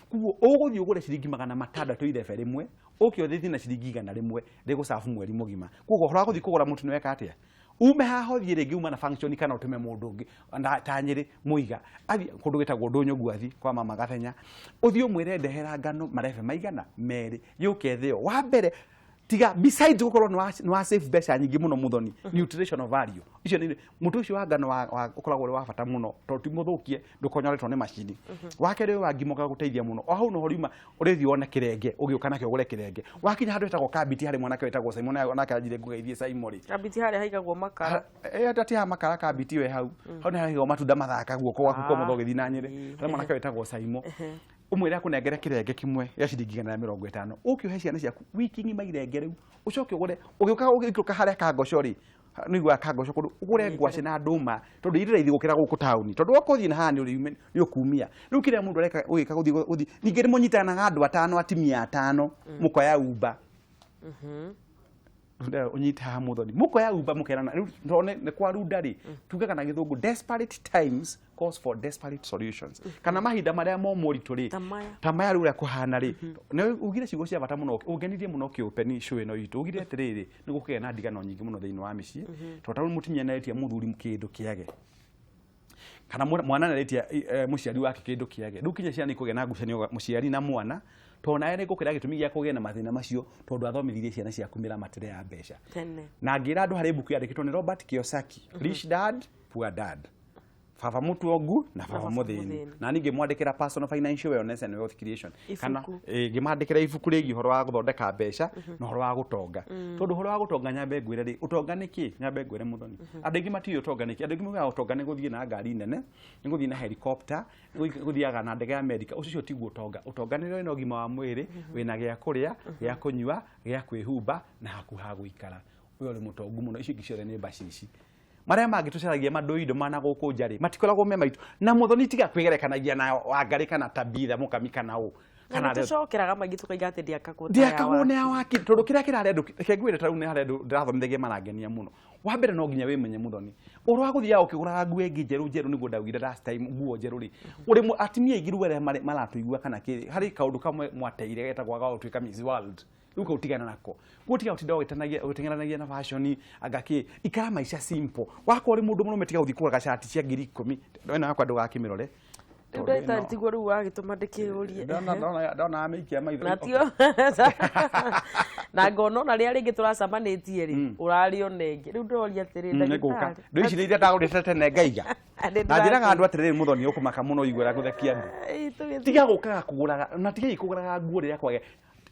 kuo ũgũthiĩ ũgũre ciringi 600 irebe rĩmwe ũkĩo thithi na ciringi 100 rĩgũcabu mweri mũgima kuo ũhoro wa gũthiĩ kũgũra mũtu nĩ weka atĩa ume haho thiĩ rĩngĩ uma na function kana ũtũme mũndũ ũngĩ ta Nyĩrĩ Mũiga athi kũndũ gĩtagwo Ndũnyũgu athi kwa mama Gathenya ũthiĩ ũmwĩre ndehera ngano marebe maigana merĩ yũke thĩo wa mbere tiga besides gukorwo no wa save mbeca nyingĩ muno muthoni nutritional value icio ni mutu ucio wa ngano wa ukoragwo wa bata muno to ti muthukie ndukonyoretwo ni macini wakere wa ngimoga guteithia muno o hau no horima urethi wona kirenge ugiuka nakyo ugure kirenge wakinya handu etagwo kabiti hari mwana ke etagwo Simon onake ajire ngugeithie Simon kabiti hari haigagwo makara atati ha makara kabiti we hau hau ni haigagwo matunda mathaka guoko waku ko muthogethi na Nyĩrĩ hari mwana ke etagwo Simon umwire akunengere kirenge kimwe ya ciringi 150 ukiohe ciana ciaku wiki ngima irenge riu ucoke ugure ugiuka haria kangocori nigwa kangosho kundu ugure ngwaci na nduma tondu irira ithigukira guku tauni tondu wakothi na hani uri ukumia riu kire mundu areka ugika guthi ningiri munyitana na andu 5 atimia 5 muko ya Uber unyita muthoni muko ya Uber mukerana riu ndone ne kwa rudari tugaga na githungu desperate times calls for desperate solutions kana mahinda maria momoritu ri tamaya rura kuhana ri ne ugire cigo cia bata muno ungenirie muno kiopeni show ino itu ugire atiriri ni gukigea na ndigano nyingi muno thiini wa micii totaru mutinye na etia muthuri mkindu kiage kana mwana na etia muciari wake kindu kiage ndukinya ciana ikugea na ngucanio muciari na mwana tona ere gukira gitumi gya kugea na mathina macio tondu athomithirie ciana cia kumira matire ya mbeca na ngira andu hari buku yandikitwo ni Robert Kiyosaki Rich Dad Poor Dad baba mutu ogu na baba muthini na ninge mwandikira personal financial wellness and wealth creation kana ngimandikira ibuku rigi horo wa guthondeka mbeca na horo wa gutonga tondu horo wa gutonga nyambe ngwire ri utonga niki nyambe ngwire muthoni andu ingi matiyo utonga niki andu ingi mugaga utonga ni guthie na ngari nene ni guthie na helicopter guthiaga na ndege ya America ucio ti utonga ni no gima wa mwiri wina gya kuria gya kunyua gya kwihumba na hakuha guikara uyo ni mutongu muno icio giciore ni bacici maria mangi tucaragia madoido mana guku njari matikoragwo me maitu na muthoni tiga kwigerekanagia na wangari kana tabitha mukamika nau kana tucokeraga mangi tukaiga ati ndiakagone ya waki tondu kiria kirarendo kengwire taru ni harendo ndirathomithage marangenia muno wa mbere no nginya wimenye muthoni urwa guthia ukigura nguo ingi njeru niguo ndawire last time nguo njeru ri uri atimia igirugere maratuigua kana kiri hari kaundu kamwe mwateire getagwa gautuika Miss World uko utigana nako gutiga utindo utengeranagia na fashion agaki ikara maisha simple wako uri mundu muno metiga uthikura gacati cia 10,000 wena akwa nduga kimirore ndeta ntigwo ru agituma ndikiurie ndona amikia maitho natio na ngono na ria ringi turacamanĩtie ri urario nengi riu ndoria atiri ndagĩka ndu ici iria ndagurite tene ngaiga na njiraga andu atiri muthoni ukumaka muno igwera guthekia andu tiga gukaga kuguraga na tiga ikuguraga nguo riria kwage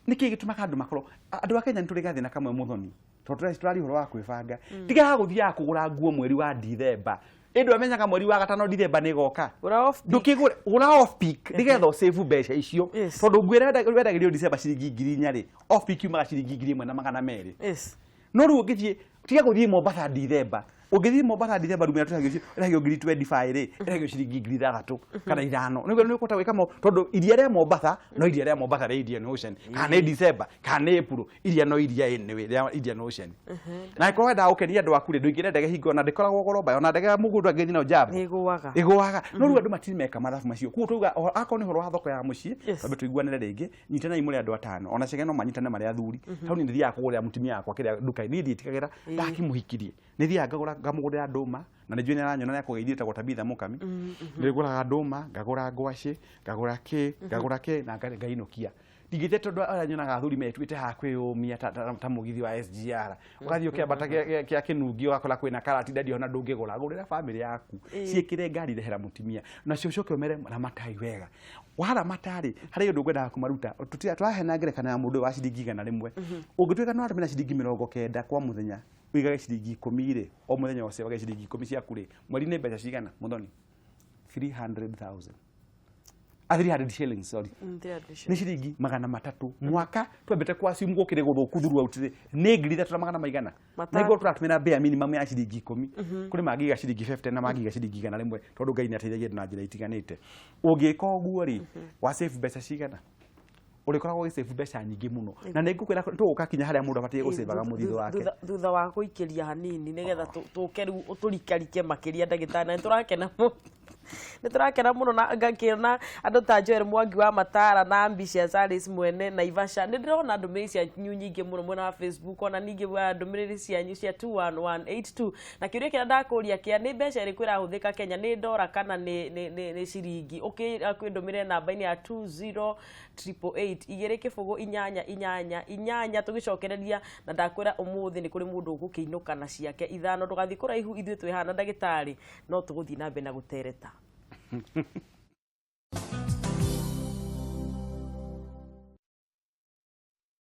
niki gituma kandu makoro andu a Kenya nturi gathina kamwe muthoni Tũrari horo wa kwĩbanga. Tiga ha gũthiaga kũgũra nguo mweri wa Dithemba. Ĩndũ amenyaga mweri wa gatano Dithemba nĩ goka. Ndũkĩgũre ũra off peak nĩgetha save mbeca icio. Tondũ nguo wendagĩrio Dithemba ciringi 4,000 off peak yumaga ciringi 1,200. No rĩu ũngĩthiĩ tiga gũthiĩ Mombasa Dithemba. Ũngĩthiĩ Mombasa Dithemba rumia tũragio ngiri 25 rĩ ĩragio ciringi ngiri 3 kana 5. Nĩguo nĩ ũkũhota gwĩka tondũ iria rĩa Mombasa no iria rĩa Mombasa rĩa Indian Ocean kana December kana April iria no iria rĩa Indian Ocean. Na ĩkorwo wenda ũkenia andũ aku rĩ ndũingĩre ndege hingo na ndĩkoragwo goro mbaya ona ndege ya mũgũndu angĩthiĩ na njamba ĩgũaga. No rĩu andũ matimeka mathabu macio. Kuo tuga akorwo nĩ horo wa thoko ya mũciĩ tondũ tuiguanĩre rĩngĩ nyitanai mũrĩ andũ atano ona cege no manyitane marĩ athuri. Hau nĩ thiaga kũgũrĩra mutumia wakwa kĩrĩa nduka-inĩ ndiĩtigagĩra ndakĩmũhikirie. Nĩ thiaga ngamũgũrĩra ndũma na nĩnjũĩ nĩ aranyona nĩ akũgeithie ta Tabitha Mũkami. Nĩngũraga ndũma ngagũra ngwacĩ ngagũra kĩ na ngainũkia. Ndigĩte tondũ aranyonaga athuri metuĩte ha kwĩyũmia ta mũgithi wa SGR. Ũgathiĩ ũkĩambata kĩa kĩnungi ũgakora kwĩna karati ndio ona ndũngĩgũra gũrĩra family yaku ciĩkĩre ngari rehera mutumia na cio coke ũmere matai wega. Wahara matari harĩ ũndũ ngwendaga kũmaruta tũrahena ngerekano ya mũndũ wa ciringi 100 ũngĩtuĩka no arĩmĩra ciringi 90 kwa mũthenya ũigage ciringi 10 rĩ o mũthenya ũcio wage ciringi 10 ciaku rĩ mweri nĩ mbeca cigana Muthoni 300,000 300 shillings sorry nĩ ciringi 300 mwaka twambĩte kwa simu gũkĩrĩ gũthũku thuru out nĩ ngiri 3,000 na igũrũ tũratũmĩra bare minimum ya ciringi 10 kũrĩ mangiga ciringi 50 na mangiga ciringi 100 tondũ Ngai nĩ ateithagia na njĩra itiganĩte. Ũngĩka ũguo rĩ wa save mbeca cigana ũrĩkoragwo gĩ save mbeca nyingĩ mũno na nĩ ngũkwĩra tũgũka kinya harĩa mũndũ abatie gũsavaga mũthithu wake thutha wa gũikĩria hanini nĩgetha tũke rĩu ũtũrikarike makĩria ndagĩtarĩ na nĩtũrakena mũno nĩtũrakena mũno na ngakĩona andũ ta Joel Mwangi wa Matara na Ambitious Alice Mwene na Ivasha. Nĩndĩrona ndũmĩrĩri cianyu nyingĩ mũno mwena wa Facebook ona ningĩ ndũmĩrĩri cianyu cia 21182 na kĩũria kĩrĩa ndakũria kĩa nĩ mbeca ĩrĩkũ ĩrahũthĩka Kenya nĩ ndora kana nĩ ciringi. Kwĩndũmĩrĩre namba-inĩ ya 20888 igĩrĩ kĩbũgũ 888 tũgĩcokereria na ndakwĩra ũmũthĩ nĩ kũrĩ mũndũ ũgũkĩinũka na ciake ithano ndũgathiĩ kũraihu ithuĩ twĩhana ndagĩtarĩ no tũgũthiĩ na mbere na gũtereta.